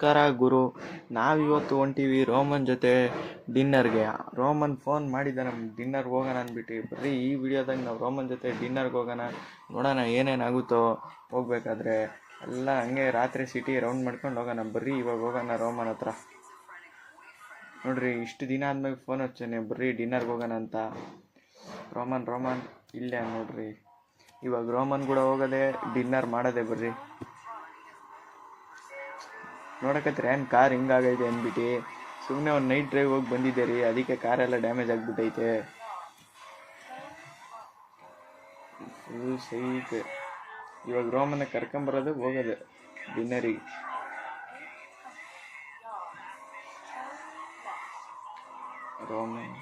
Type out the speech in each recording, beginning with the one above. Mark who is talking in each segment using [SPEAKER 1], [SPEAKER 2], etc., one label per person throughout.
[SPEAKER 1] ನಮಸ್ಕಾರ ಗುರು. ನಾವಿವತ್ತು ಹೊಂಟೀವಿ ರೋಮನ್ ಜೊತೆ ಡಿನ್ನರ್ಗೆ. ರೋಮನ್ ಫೋನ್ ಮಾಡಿದ್ದ ನಮ್ಗೆ ಡಿನ್ನರ್ಗೆ ಹೋಗೋಣ ಅಂದ್ಬಿಟ್ಟು. ಬರೀ ಈ ವಿಡಿಯೋದಾಗ ನಾವು ರೋಮನ್ ಜೊತೆ ಡಿನ್ನರ್ಗೆ ಹೋಗೋಣ, ನೋಡೋಣ ಏನೇನಾಗುತ್ತೋ ಹೋಗ್ಬೇಕಾದ್ರೆ. ಎಲ್ಲ ಹಂಗೆ ರಾತ್ರಿ ಸಿಟಿ ರೌಂಡ್ ಮಾಡ್ಕೊಂಡು ಹೋಗೋಣ. ಬರ್ರಿ ಇವಾಗ ಹೋಗೋಣ ರೋಮನ್ ಹತ್ರ. ನೋಡ್ರಿ, ಇಷ್ಟು ದಿನ ಆದ್ಮೇಲೆ ಫೋನ್ ಹಚ್ಚೇನೆ ಬರ್ರಿ ಡಿನ್ನರ್ಗೆ ಹೋಗೋಣ ಅಂತ. ರೋಮನ್ ಇಲ್ಲೇ ನೋಡ್ರಿ. ಇವಾಗ ರೋಮನ್ ಕೂಡ ಹೋಗೋದೆ ಡಿನ್ನರ್ ಮಾಡೋದೆ. ಬರ್ರಿ ನೋಡಕತ್ರಿ ಏನು ಕಾರ್ ಹಿಂಗಾಗೈತೆ ಅಂದ್ಬಿಟ್ಟು. ಸುಮ್ಮನೆ ಒಂದು ನೈಟ್ ಡ್ರೈವ್ ಹೋಗಿ ಬಂದಿದ್ದೆ ರೀ, ಅದಕ್ಕೆ ಕಾರೆಲ್ಲ ಡ್ಯಾಮೇಜ್ ಆಗಿಬಿಟ್ಟೈತೆ. Full psych. ಇವಾಗ ರೋಮನ್ನ ಕರ್ಕೊಂಬರೋದು ಹೋಗೋದು ಡಿನ್ನರಿಗೆ. ರೋಮನ್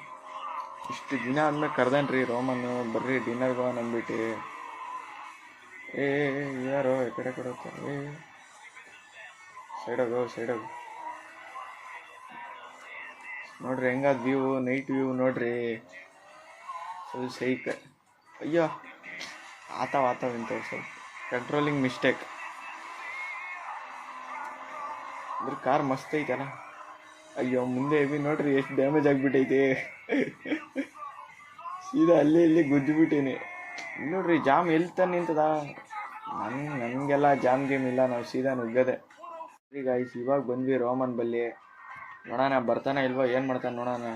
[SPEAKER 1] ಇಷ್ಟು ದಿನ ಆದ್ಮೇಲೆ ಕರ್ದನ್ರಿ ರೋಮನ್ನು, ಬರ್ರಿ ಡಿನ್ನರ್ಗೆ ಹೋಗೋಣ ಅಂದ್ಬಿಟ್ಟು. ಯಾರೋ ಈ ಕಡೆ ಹೋಗ್ತಾರೆ. ಸೈಡಾಗು ನೋಡ್ರಿ ಹೆಂಗಾದ ವ್ಯೂ, ನೈಟ್ ವ್ಯೂ ನೋಡ್ರಿ, ಫುಲ್ ಸೈಕ್. ಅಯ್ಯೋ ಆತಾವ ಇಂಥವು ಸ್ವಲ್ಪ ಕಂಟ್ರೋಲಿಂಗ್ ಮಿಸ್ಟೇಕ್. ಅಂದ್ರೆ ಕಾರ್ ಮಸ್ತ್ ಐತಲ್ಲ. ಅಯ್ಯೋ ಮುಂದೆ ಹೆವಿ ನೋಡ್ರಿ ಎಷ್ಟು ಡ್ಯಾಮೇಜ್ ಆಗಿಬಿಟ್ಟೈತೆ. ಸೀದಾ ಅಲ್ಲೇ ಇಲ್ಲಿ ಗುದ್ದಿಬಿಟ್ಟೇನೆ ನೋಡ್ರಿ. ಜಾಮ್ ಎಲ್ಲಿ ತಾನೆ ನಿಂತದ. ನನಗೆಲ್ಲ ಜಾಮ್ ಗೇಮ್ ಇಲ್ಲ, ನಾವು ಸೀದಾ ನುಗ್ಗದೆ. ಈಗ ಇವಾಗ ಬಂದ್ವಿ ರೋಮನ್ ಬಲ್ಲಿ. ನೋಡೋಣ ಬರ್ತಾನೆ ಇಲ್ವೋ, ಏನು ಮಾಡ್ತಾನೆ ನೋಡೋಣ.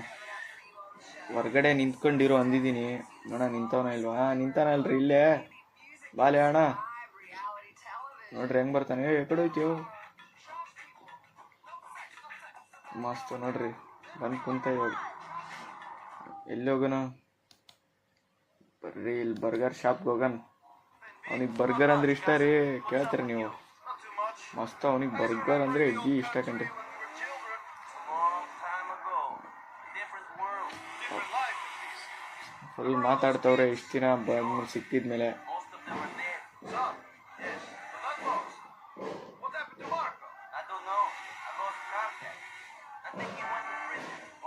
[SPEAKER 1] ಹೊರ್ಗಡೆ ನಿಂತ್ಕೊಂಡಿರೋ ಅಂದಿದ್ದೀನಿ, ನೋಡೋಣ ನಿಂತವನ ಇಲ್ವಾ. ನಿಂತಾನಲ್ರಿ ಇಲ್ಲೇ, ಬಾಲೆ ಅಣ್ಣ. ನೋಡ್ರಿ ಹೆಂಗೆ ಬರ್ತಾನೆ. ಎಕಡೆ ಹೋಯ್ತೀವ. ಮಸ್ತ್ ನೋಡ್ರಿ ಬಂದು ಕುಂತ. ಇವಾಗ ಎಲ್ಲಿ ಹೋಗೋಣ. ಬರ್ರಿ ಇಲ್ಲಿ ಬರ್ಗರ್ ಶಾಪ್ಗೆ ಹೋಗೋಣ. ಅವನಿಗೆ ಬರ್ಗರ್ ಅಂದ್ರೆ ಇಷ್ಟ ರೀ, ಕೇಳ್ತೀರಿ ನೀವು. ಮಸ್ತ್ ಅವನಿಗೆ ಬರ್ಗರ್ ಅಂದರೆ ಹೆವಿ ಇಷ್ಟ ಕಂಡ್ರಿ. ಫುಲ್ ಮಾತಾಡ್ತವ್ರೆ ಇಷ್ಟು ದಿನ ಬಂದು ಸಿಕ್ಕಿದ್ಮೇಲೆ.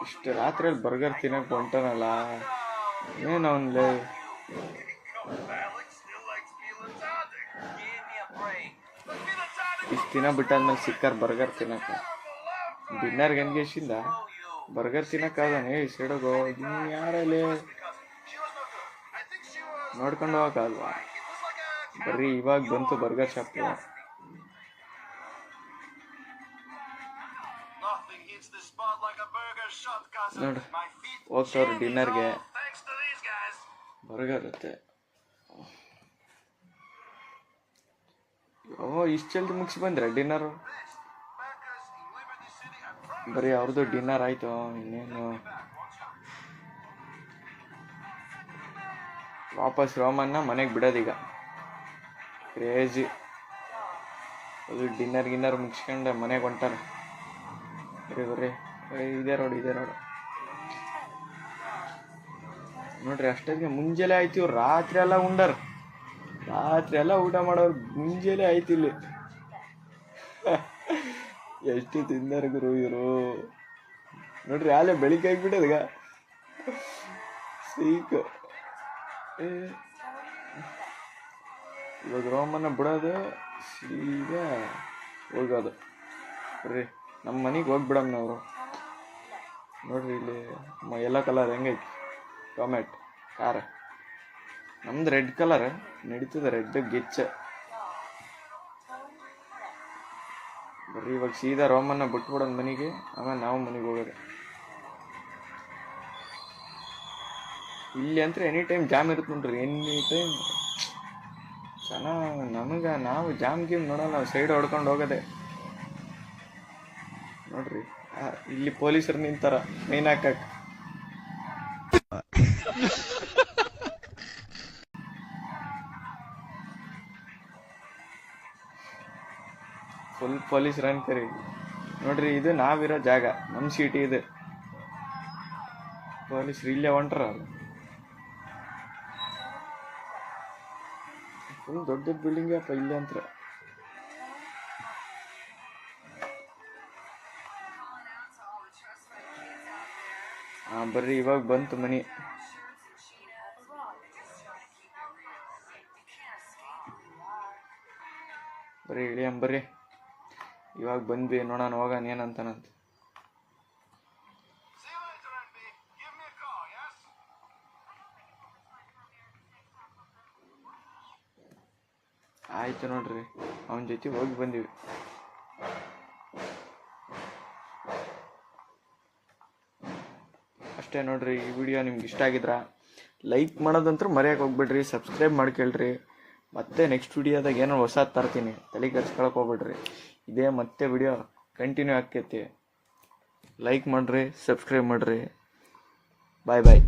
[SPEAKER 1] ಇಷ್ಟು ರಾತ್ರಿಯಲ್ಲಿ ಬರ್ಗರ್ ತಿನ್ನಕ್ಕೆ ಹೊಂಟನಲ್ಲ, ಏನು ಅವನ್ಲೇ. ಇಷ್ಟು ದಿನ ಬಿಟ್ಟಾದ್ಮೇಲೆ ಸಿಕ್ಕಾರ್ ಬರ್ಗರ್ ತಿನ್ನಕ್ಕೆ. ಡಿನ್ನರ್ಗೆ ಎನ್ಗೇಶಿಂದ ಬರ್ಗರ್ ತಿನ್ನಕ್ಕಾದಾನೆ. ಸೈಡೋಗೋ ಯಾರಲ್ಲಿ ನೋಡ್ಕೊಂಡು ಹೋಗಲ್ವಾ. ಬರ್ರಿ ಇವಾಗ ಬಂತು ಬರ್ಗರ್ ಶಾಪ್. ನೋಡಿ ಹೋಗ್ತವ್ರು ಡಿನ್ನರ್ಗೆ. ಬರ್ಗರ್ ಇರುತ್ತೆ. ಇಷ್ಟು ಜಲ್ದಿ ಮುಗಿಸಿ ಬಂದ್ರೆ ಡಿನ್ನರು. ಬರೀ ಅವ್ರದ್ದು ಡಿನ್ನರ್ ಆಯಿತು. ಇನ್ನೇನು ವಾಪಸ್ ರೋಮನ್ನ ಮನೆಗೆ ಬಿಡೋದೀಗ. ಕ್ರೇಜಿ. ಅದು ಡಿನ್ನರ್ ಮುಗಿಸ್ಕೊಂಡು ಮನೆಗೆ ಹೊಂಟಾರೆ. ಬರ್ರಿ ಇದೇ ರೋಡ್ ನೋಡ್ರಿ. ಅಷ್ಟೊತ್ತಿಗೆ ಮುಂಜಾನೆ ಆಯ್ತು. ಇವ್ರು ರಾತ್ರಿ ಎಲ್ಲ ಊಟ ಮಾಡೋರು ಮುಂಜಾನೆ ಆಯ್ತು ಇಲ್ಲಿ. ಎಷ್ಟು ತಿಂದಾರ ಗುರು ಇವರು. ನೋಡ್ರಿ ಅಲ್ಲೇ ಬೆಳಿಗ್ಗೆ ಆಗಿಬಿಟ್ಟದೀಗ. ಸೀಕ್. ಇವಾಗ ರೋಮನ್ನ ಬಿಡೋದು, ಸೀದಾ ಹೋಗೋದು. ಬರ್ರಿ ನಮ್ಮ ಮನೆಗೆ ಹೋಗ್ಬಿಡಮ್ ನಾವು. ನೋಡ್ರಿ ಇಲ್ಲಿ ಎಲ್ಲ ಕಲರ್ ಹೆಂಗೈತಿ. ಟೊಮೆಟ್ ಖಾರ. ನಮ್ದು ರೆಡ್ ಕಲರ್ ನಡೀತದೆ, ರೆಡ್ ಗಿಚ್ಚ. ಬರ್ರಿ ಇವಾಗ ಸೀದಾ ರೋಮನ್ನ ಬಿಟ್ಬಿಡೋದು ಮನೆಗೆ, ಆಮೇಲೆ ನಾವು ಮನೆಗೆ ಹೋಗೋದು. ಇಲ್ಲಿ ಅಂತ ಎನಿ ಟೈಮ್ ಜಾಮ್ ಇರುತ್ತೆ ನೋಡ್ರಿ, ಎನಿ ಟೈಮ್. ಚೆನ್ನಾಗಿ ನಾವು ಜಾಮ್ ಗೇಮ್ ನೋಡೋಲ್ಲ, ನಾವು ಸೈಡ್ ಹೊಡ್ಕೊಂಡು ಹೋಗೋದೆ. ನೋಡ್ರಿ ಇಲ್ಲಿ ಪೊಲೀಸರು ನಿಂತಾರ ಮೈನ್ ಹಾಕಕ್. ಫುಲ್ ಪೊಲೀಸರು ಅನ್ಕರಿ. ನೋಡ್ರಿ ಇದು ನಾವಿರೋ ಜಾಗ, ನಮ್ಮ ಸಿಟಿ ಇದೆ. ಪೊಲೀಸರು ಇಲ್ಲೇ ಹೊಂಟ್ರ. ಫುಲ್ ದೊಡ್ಡ ಬಿಲ್ಡಿಂಗ್ ಅಪ್ಪ ಇಲ್ಲೇ ಅಂತ. ಬರ್ರಿ ಇವಾಗ ಬಂತು ಮನಿ. ಬರ್ರಿ ಇಳಿಯಂ ಬರ್ರಿ. ಇವಾಗ ಬಂದ್ವಿ, ನೋಡೋಣ ಹೋಗೋಣ ಏನಂತಾನಂತ. ಆಯ್ತು ನೋಡ್ರಿ, ಅವನ ಜೊತೆ ಹೋಗಿ ಬಂದೀವಿ. ಅಷ್ಟೇ ನೋಡ್ರಿ, ಈ ವಿಡಿಯೋ ನಿಮ್ಗೆ ಇಷ್ಟ ಆಗಿದ್ರ ಲೈಕ್ ಮಾಡೋದಂತೂ ಮರೆಯೋಕೆ ಹೋಗ್ಬಿಡ್ರಿ, ಸಬ್ಸ್ಕ್ರೈಬ್ ಮಾಡ್ಕೊಳ್ರಿ. ಮತ್ತೆ ನೆಕ್ಸ್ಟ್ ವಿಡಿಯೋದಾಗ ಏನೋ ಹೊಸದು ತರ್ತೀನಿ, ತಲೆ ಕೆಡ್ಸ್ಕೊಳಕ್ಕೆ ಹೋಗ್ಬಿಡ್ರಿ. ಇದೇ ಮತ್ತೆ ವಿಡಿಯೋ ಕಂಟಿನ್ಯೂ ಆಕ್ಕೈತಿ. ಲೈಕ್ ಮಾಡಿರಿ, ಸಬ್ಸ್ಕ್ರೈಬ್ ಮಾಡಿರಿ. ಬಾಯ್ ಬಾಯ್.